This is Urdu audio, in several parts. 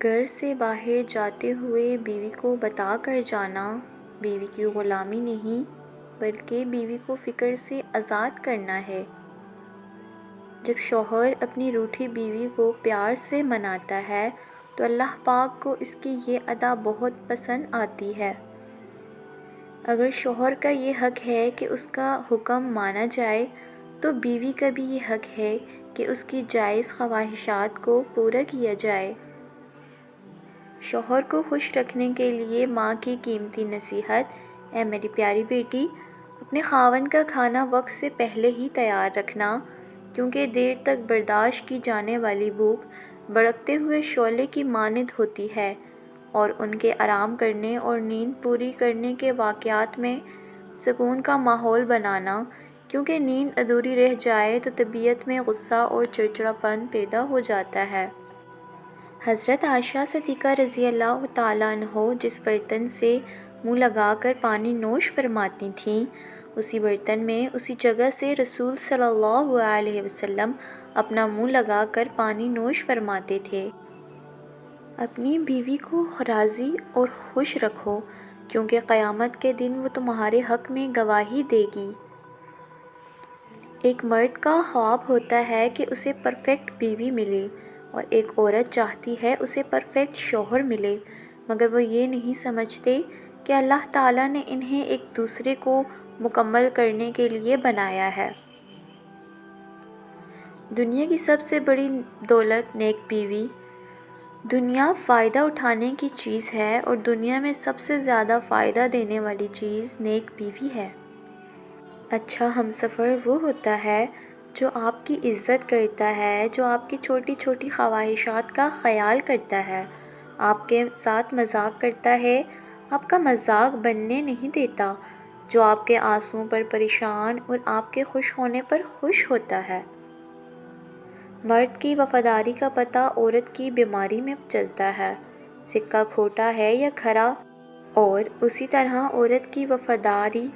گھر سے باہر جاتے ہوئے بیوی کو بتا کر جانا بیوی کی غلامی نہیں بلکہ بیوی کو فکر سے آزاد کرنا ہے۔ جب شوہر اپنی روٹھی بیوی کو پیار سے مناتا ہے تو اللہ پاک کو اس کی یہ ادا بہت پسند آتی ہے۔ اگر شوہر کا یہ حق ہے کہ اس کا حکم مانا جائے تو بیوی کا بھی یہ حق ہے کہ اس کی جائز خواہشات کو پورا کیا جائے۔ شوہر کو خوش رکھنے کے لیے ماں کی قیمتی نصیحت: اے میری پیاری بیٹی، اپنے خاوند کا کھانا وقت سے پہلے ہی تیار رکھنا، کیونکہ دیر تک برداشت کی جانے والی بھوک بھڑکتے ہوئے شعلے کی مانند ہوتی ہے، اور ان کے آرام کرنے اور نیند پوری کرنے کے واقعات میں سکون کا ماحول بنانا، کیونکہ نیند ادھوری رہ جائے تو طبیعت میں غصہ اور چڑچڑاپن پیدا ہو جاتا ہے۔ حضرت عائشہ صدیقہ رضی اللہ تعالیٰ عنہ جس برتن سے منہ لگا کر پانی نوش فرماتی تھیں، اسی برتن میں اسی جگہ سے رسول صلی اللہ علیہ وسلم اپنا منہ لگا کر پانی نوش فرماتے تھے۔ اپنی بیوی کو راضی اور خوش رکھو، کیونکہ قیامت کے دن وہ تمہارے حق میں گواہی دے گی۔ ایک مرد کا خواب ہوتا ہے کہ اسے پرفیکٹ بیوی ملے، اور ایک عورت چاہتی ہے اسے پرفیکٹ شوہر ملے، مگر وہ یہ نہیں سمجھتے کہ اللہ تعالیٰ نے انہیں ایک دوسرے کو مکمل کرنے کے لیے بنایا ہے۔ دنیا کی سب سے بڑی دولت نیک بیوی۔ دنیا فائدہ اٹھانے کی چیز ہے، اور دنیا میں سب سے زیادہ فائدہ دینے والی چیز نیک بیوی ہے۔ اچھا ہمسفر وہ ہوتا ہے جو آپ کی عزت کرتا ہے، جو آپ کی چھوٹی چھوٹی خواہشات کا خیال کرتا ہے، آپ کے ساتھ مذاق کرتا ہے، آپ کا مذاق بننے نہیں دیتا، جو آپ کے آنسوؤں پر پریشان اور آپ کے خوش ہونے پر خوش ہوتا ہے۔ مرد کی وفاداری کا پتہ عورت کی بیماری میں چلتا ہے، سکہ کھوٹا ہے یا کھرا، اور اسی طرح عورت کی وفاداری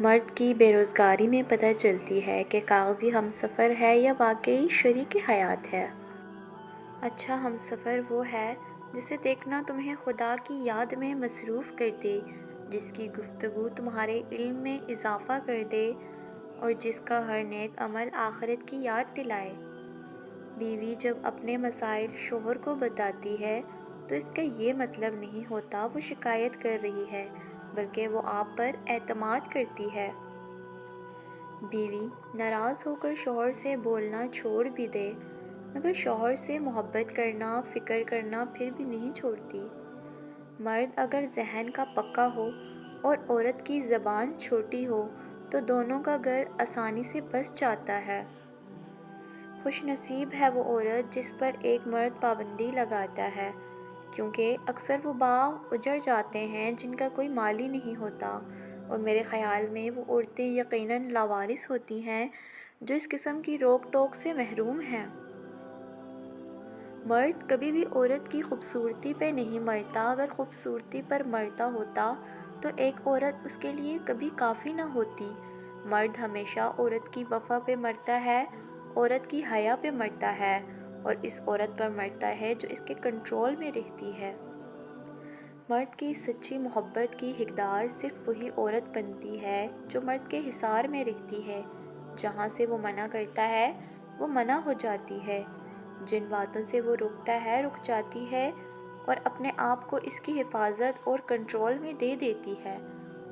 مرد کی بے روزگاری میں پتہ چلتی ہے کہ کاغذی ہمسفر ہے یا واقعی شریک حیات ہے۔ اچھا ہمسفر وہ ہے جسے دیکھنا تمہیں خدا کی یاد میں مصروف کر دے، جس کی گفتگو تمہارے علم میں اضافہ کر دے، اور جس کا ہر نیک عمل آخرت کی یاد دلائے۔ بیوی جب اپنے مسائل شوہر کو بتاتی ہے تو اس کا یہ مطلب نہیں ہوتا وہ شکایت کر رہی ہے، بلکہ وہ آپ پر اعتماد کرتی ہے۔ بیوی ناراض ہو کر شوہر سے بولنا چھوڑ بھی دے، مگر شوہر سے محبت کرنا، فکر کرنا پھر بھی نہیں چھوڑتی۔ مرد اگر ذہن کا پکا ہو اور عورت کی زبان چھوٹی ہو تو دونوں کا گھر آسانی سے بس جاتا ہے۔ خوش نصیب ہے وہ عورت جس پر ایک مرد پابندی لگاتا ہے، کیونکہ اکثر وہ باغ اجڑ جاتے ہیں جن کا کوئی مالی نہیں ہوتا، اور میرے خیال میں وہ عورتیں یقیناً لاوارث ہوتی ہیں جو اس قسم کی روک ٹوک سے محروم ہیں۔ مرد کبھی بھی عورت کی خوبصورتی پہ نہیں مرتا، اگر خوبصورتی پر مرتا ہوتا تو ایک عورت اس کے لیے کبھی کافی نہ ہوتی۔ مرد ہمیشہ عورت کی وفا پہ مرتا ہے، عورت کی حیا پہ مرتا ہے، اور اس عورت پر مرتا ہے جو اس کے کنٹرول میں رہتی ہے۔ مرد کی سچی محبت کی حقدار صرف وہی عورت بنتی ہے جو مرد کے حصار میں رہتی ہے، جہاں سے وہ منع کرتا ہے وہ منع ہو جاتی ہے، جن باتوں سے وہ رکتا ہے رک جاتی ہے، اور اپنے آپ کو اس کی حفاظت اور کنٹرول میں دے دیتی ہے،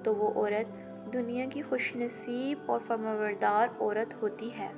تو وہ عورت دنیا کی خوش نصیب اور فرمانبردار عورت ہوتی ہے۔